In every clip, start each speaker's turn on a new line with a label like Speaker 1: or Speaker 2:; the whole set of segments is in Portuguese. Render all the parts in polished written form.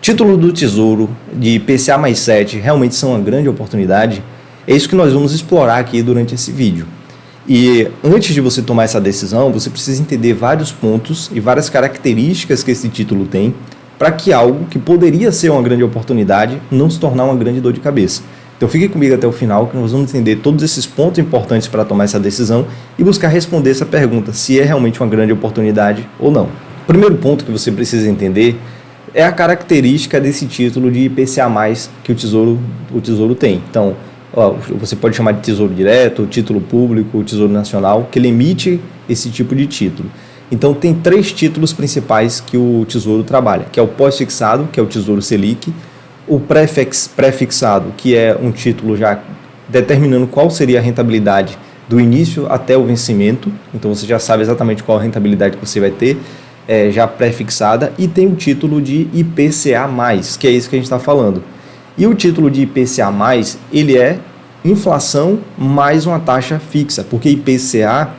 Speaker 1: Título do Tesouro de IPCA mais 7 realmente são uma grande oportunidade? É isso que nós vamos explorar aqui durante esse vídeo. E antes de você tomar essa decisão, você precisa entender vários pontos e várias características que esse título tem para que algo que poderia ser uma grande oportunidade não se tornar uma grande dor de cabeça. Então fique comigo até o final que nós vamos entender todos esses pontos importantes para tomar essa decisão e buscar responder essa pergunta, se é realmente uma grande oportunidade ou não. O primeiro ponto que você precisa entender é a característica desse título de IPCA+, que o Tesouro tem. Então, você pode chamar de Tesouro Direto, Título Público, Tesouro Nacional, que ele emite esse tipo de título. Então, tem 3 títulos principais que o Tesouro trabalha, que é o pós-fixado, que é o Tesouro Selic, o pré-fixado, que é um título já determinando qual seria a rentabilidade do início até o vencimento, então você já sabe exatamente qual a rentabilidade que você vai ter, já pré-fixada, e tem o título de IPCA+, que é isso que a gente está falando. E o título de IPCA+, ele é inflação mais uma taxa fixa, porque IPCA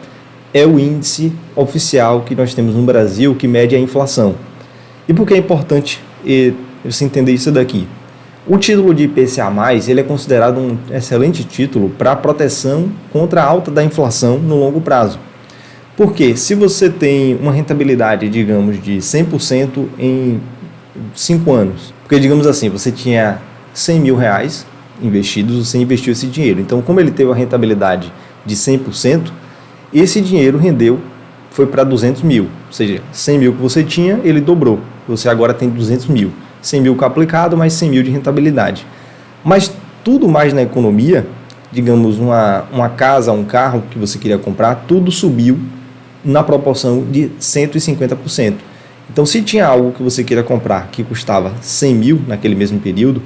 Speaker 1: é o índice oficial que nós temos no Brasil que mede a inflação. E por que é importante você entender isso daqui? O título de IPCA+, ele é considerado um excelente título para proteção contra a alta da inflação no longo prazo. Porque se você tem uma rentabilidade, digamos, de 100% em 5 anos, porque digamos assim, você tinha 100 mil reais investidos, você investiu esse dinheiro. Então, como ele teve a rentabilidade de 100%, esse dinheiro foi para 200 mil. Ou seja, 100 mil que você tinha, ele dobrou. Você agora tem 200 mil. 100 mil aplicado, mais 100 mil de rentabilidade. Mas tudo mais na economia, digamos, uma casa, um carro que você queria comprar, tudo subiu na proporção de 150%. Então, se tinha algo que você queria comprar que custava 100 mil naquele mesmo período,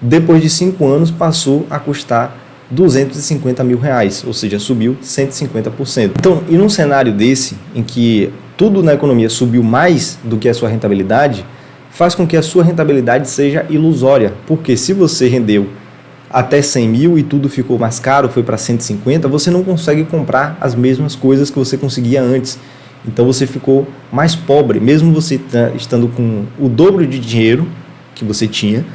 Speaker 1: depois de 5 anos passou a custar 250 mil reais, ou seja, subiu 150%. Então, e num cenário desse, em que tudo na economia subiu mais do que a sua rentabilidade, faz com que a sua rentabilidade seja ilusória, porque se você rendeu até 100 mil e tudo ficou mais caro, foi para 150, você não consegue comprar as mesmas coisas que você conseguia antes. Então você ficou mais pobre, mesmo você estando com o dobro de dinheiro que você tinha,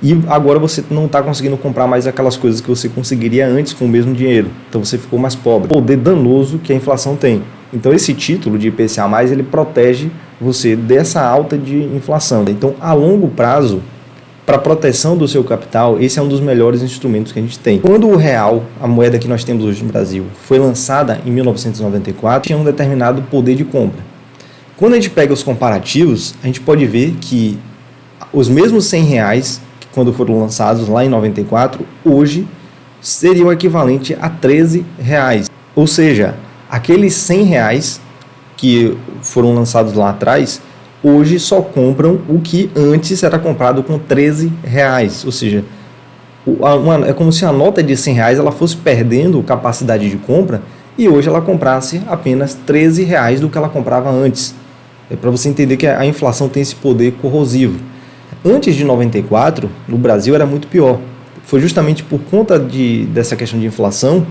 Speaker 1: e agora você não está conseguindo comprar mais aquelas coisas que você conseguiria antes com o mesmo dinheiro. Então você ficou mais pobre. O poder danoso que a inflação tem. Então esse título de IPCA+, ele protege você dessa alta de inflação. Então, a longo prazo, para proteção do seu capital, esse é um dos melhores instrumentos que a gente tem. Quando o real, a moeda que nós temos hoje no Brasil, foi lançada em 1994, tinha um determinado poder de compra. Quando a gente pega os comparativos, a gente pode ver que os mesmos 100 reais, que quando foram lançados lá em 94, hoje seriam equivalente a 13 reais. Ou seja, aqueles 100 reais que foram lançados lá atrás, hoje só compram o que antes era comprado com 13 reais. Ou seja, é como se a nota de 100 reais ela fosse perdendo capacidade de compra e hoje ela comprasse apenas 13 reais do que ela comprava antes. É para você entender que a inflação tem esse poder corrosivo. Antes de 94, no Brasil era muito pior. Foi justamente por conta dessa questão de inflação,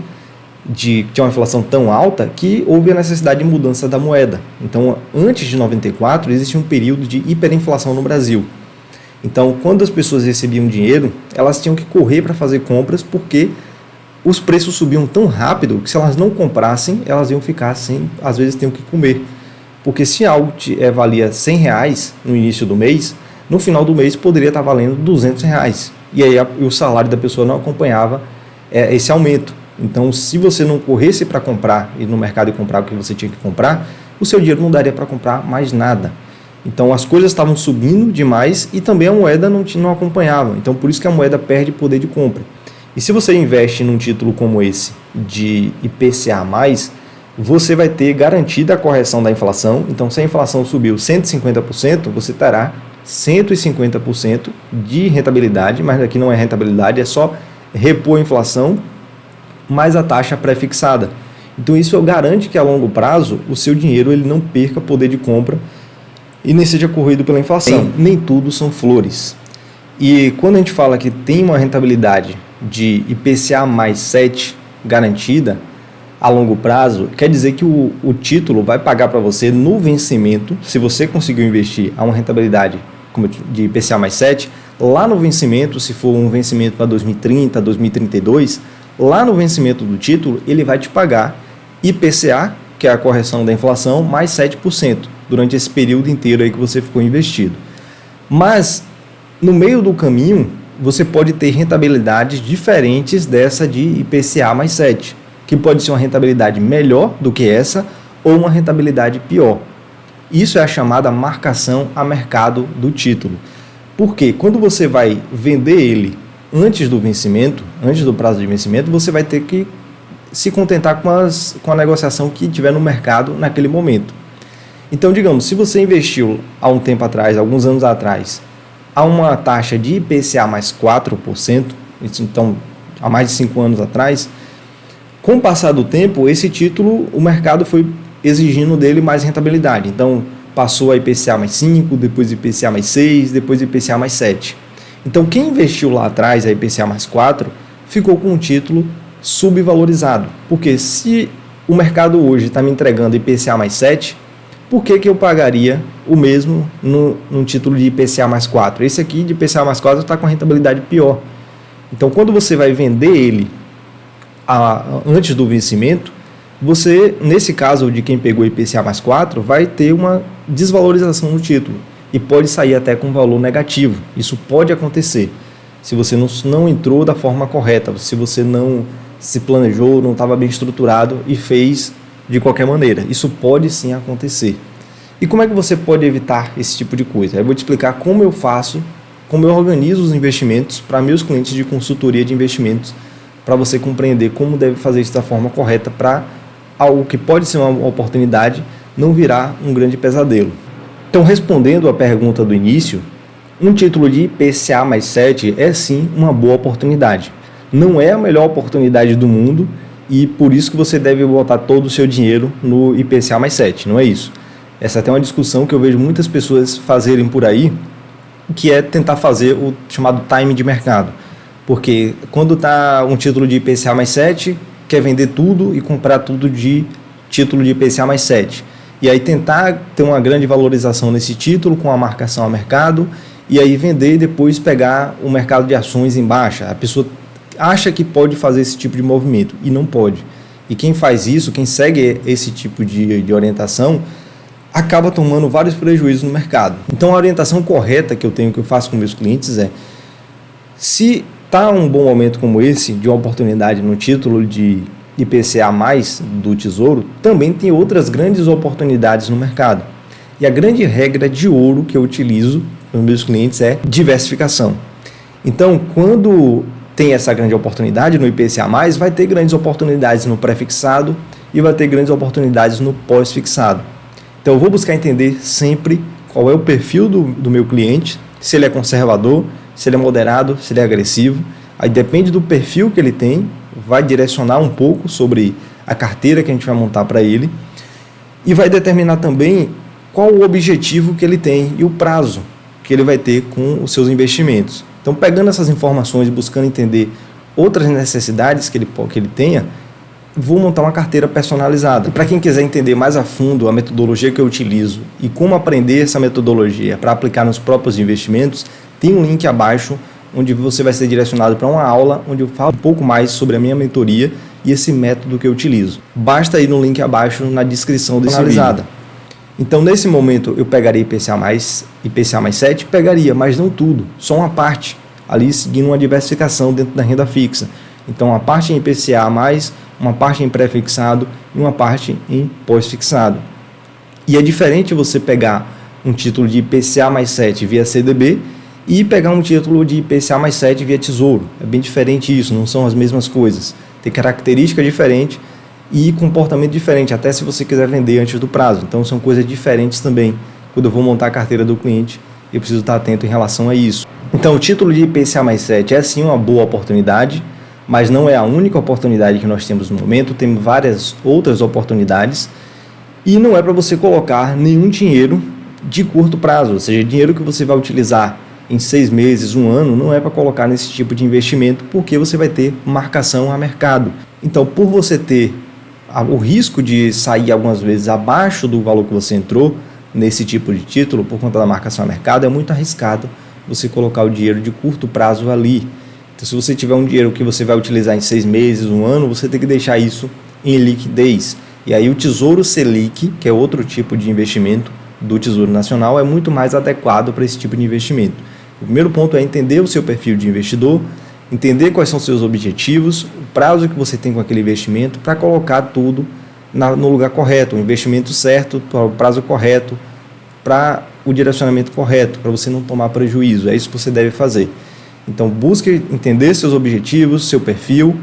Speaker 1: de ter uma inflação tão alta, que houve a necessidade de mudança da moeda. Então, antes de 94, existia um período de hiperinflação no Brasil. Então, quando as pessoas recebiam dinheiro, elas tinham que correr para fazer compras, porque os preços subiam tão rápido que se elas não comprassem, elas iam ficar sem, às vezes, ter que comer. Porque se algo valia 100 reais no início do mês, no final do mês poderia estar valendo 200 reais. E aí o salário da pessoa não acompanhava esse aumento. Então, se você não corresse para comprar, ir no mercado e comprar o que você tinha que comprar, o seu dinheiro não daria para comprar mais nada. Então, as coisas estavam subindo demais e também a moeda não acompanhava. Então, por isso que a moeda perde poder de compra. E se você investe num título como esse, de IPCA+, você vai ter garantida a correção da inflação. Então, se a inflação subiu 150%, você terá 150% de rentabilidade, mas aqui não é rentabilidade, é só repor a inflação mais a taxa pré-fixada. Então isso garante que a longo prazo o seu dinheiro ele não perca poder de compra e nem seja corroído pela inflação. Nem tudo são flores. E quando a gente fala que tem uma rentabilidade de IPCA mais 7 garantida a longo prazo, quer dizer que o título vai pagar para você no vencimento, se você conseguiu investir a uma rentabilidade de IPCA mais 7, lá no vencimento, se for um vencimento para 2030, 2032, lá no vencimento do título, ele vai te pagar IPCA, que é a correção da inflação, mais 7% durante esse período inteiro aí que você ficou investido. Mas, no meio do caminho, você pode ter rentabilidades diferentes dessa de IPCA mais 7, que pode ser uma rentabilidade melhor do que essa ou uma rentabilidade pior. Isso é a chamada marcação a mercado do título. Porque quando você vai vender ele antes do vencimento, antes do prazo de vencimento, você vai ter que se contentar com a negociação que tiver no mercado naquele momento. Então, digamos, se você investiu há um tempo atrás, alguns anos atrás, a uma taxa de IPCA mais 4%, então há mais de 5 anos atrás, com o passar do tempo, esse título, o mercado foi exigindo dele mais rentabilidade. Então, passou a IPCA mais 5, depois IPCA mais 6, depois IPCA mais 7. Então, quem investiu lá atrás, a IPCA mais 4, ficou com um título subvalorizado. Porque se o mercado hoje está me entregando IPCA mais 7, por que eu pagaria o mesmo num título de IPCA mais 4? Esse aqui de IPCA mais 4 está com a rentabilidade pior. Então, quando você vai vender ele antes do vencimento, você, nesse caso de quem pegou IPCA mais 4, vai ter uma desvalorização do título e pode sair até com valor negativo. Isso pode acontecer se você não entrou da forma correta, se você não se planejou, não estava bem estruturado e fez de qualquer maneira. Isso pode sim acontecer. E como é que você pode evitar esse tipo de coisa? Eu vou te explicar como eu faço, como eu organizo os investimentos para meus clientes de consultoria de investimentos, para você compreender como deve fazer isso da forma correta para algo que pode ser uma oportunidade não virar um grande pesadelo. Então, respondendo à pergunta do início, um título de IPCA mais 7 é sim uma boa oportunidade. Não é a melhor oportunidade do mundo e por isso que você deve botar todo o seu dinheiro no IPCA mais 7, não é isso. Essa é até uma discussão que eu vejo muitas pessoas fazerem por aí, que é tentar fazer o chamado time de mercado. Porque quando está um título de IPCA mais 7, quer vender tudo e comprar tudo de título de IPCA mais 7. E aí tentar ter uma grande valorização nesse título com a marcação a mercado e aí vender e depois pegar o mercado de ações em baixa. A pessoa acha que pode fazer esse tipo de movimento e não pode. E quem faz isso, quem segue esse tipo de orientação, acaba tomando vários prejuízos no mercado. Então a orientação correta que eu faço com meus clientes é: se está um bom momento como esse, de uma oportunidade no título de IPCA mais do Tesouro, também tem outras grandes oportunidades no mercado. E a grande regra de ouro que eu utilizo nos meus clientes é diversificação. Então, quando tem essa grande oportunidade no IPCA+, vai ter grandes oportunidades no pré-fixado e vai ter grandes oportunidades no pós-fixado. Então, eu vou buscar entender sempre qual é o perfil do meu cliente, se ele é conservador, se ele é moderado, se ele é agressivo. Aí depende do perfil que ele tem, vai direcionar um pouco sobre a carteira que a gente vai montar para ele e vai determinar também qual o objetivo que ele tem e o prazo que ele vai ter com os seus investimentos. Então, pegando essas informações e buscando entender outras necessidades que ele tenha, vou montar uma carteira personalizada. Para quem quiser entender mais a fundo a metodologia que eu utilizo e como aprender essa metodologia para aplicar nos próprios investimentos, tem um link abaixo onde você vai ser direcionado para uma aula onde eu falo um pouco mais sobre a minha mentoria e esse método que eu utilizo. Basta ir no link abaixo na descrição desse vídeo. Então, nesse momento, eu pegaria IPCA mais 7, pegaria, mas não tudo, só uma parte, ali seguindo uma diversificação dentro da renda fixa. Então, uma parte em IPCA+, uma parte em pré-fixado e uma parte em pós-fixado. E é diferente você pegar um título de IPCA mais 7 via CDB e pegar um título de IPCA mais 7 via Tesouro. É bem diferente isso, não são as mesmas coisas. Tem característica diferente e comportamento diferente, até se você quiser vender antes do prazo. Então, são coisas diferentes também. Quando eu vou montar a carteira do cliente, eu preciso estar atento em relação a isso. Então, o título de IPCA mais 7 é sim uma boa oportunidade, mas não é a única oportunidade que nós temos no momento. Temos várias outras oportunidades e não é para você colocar nenhum dinheiro de curto prazo, ou seja, dinheiro que você vai utilizar em 6 meses, 1 ano, não é para colocar nesse tipo de investimento, porque você vai ter marcação a mercado. Então, por você ter o risco de sair algumas vezes abaixo do valor que você entrou nesse tipo de título, por conta da marcação a mercado, é muito arriscado você colocar o dinheiro de curto prazo ali. Então, se você tiver um dinheiro que você vai utilizar em 6 meses, um ano, você tem que deixar isso em liquidez. E aí o Tesouro Selic, que é outro tipo de investimento do Tesouro Nacional, é muito mais adequado para esse tipo de investimento. O primeiro ponto é entender o seu perfil de investidor, entender quais são seus objetivos, o prazo que você tem com aquele investimento, para colocar tudo no lugar correto, o investimento certo, para o prazo correto, para o direcionamento correto, para você não tomar prejuízo. É isso que você deve fazer. Então, busque entender seus objetivos, seu perfil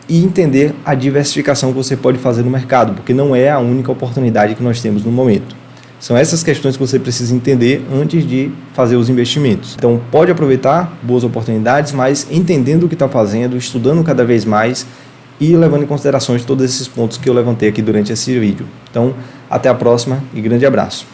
Speaker 1: e entender a diversificação que você pode fazer no mercado, porque não é a única oportunidade que nós temos no momento. São essas questões que você precisa entender antes de fazer os investimentos. Então, pode aproveitar boas oportunidades, mas entendendo o que está fazendo, estudando cada vez mais e levando em consideração todos esses pontos que eu levantei aqui durante esse vídeo. Então, até a próxima e grande abraço.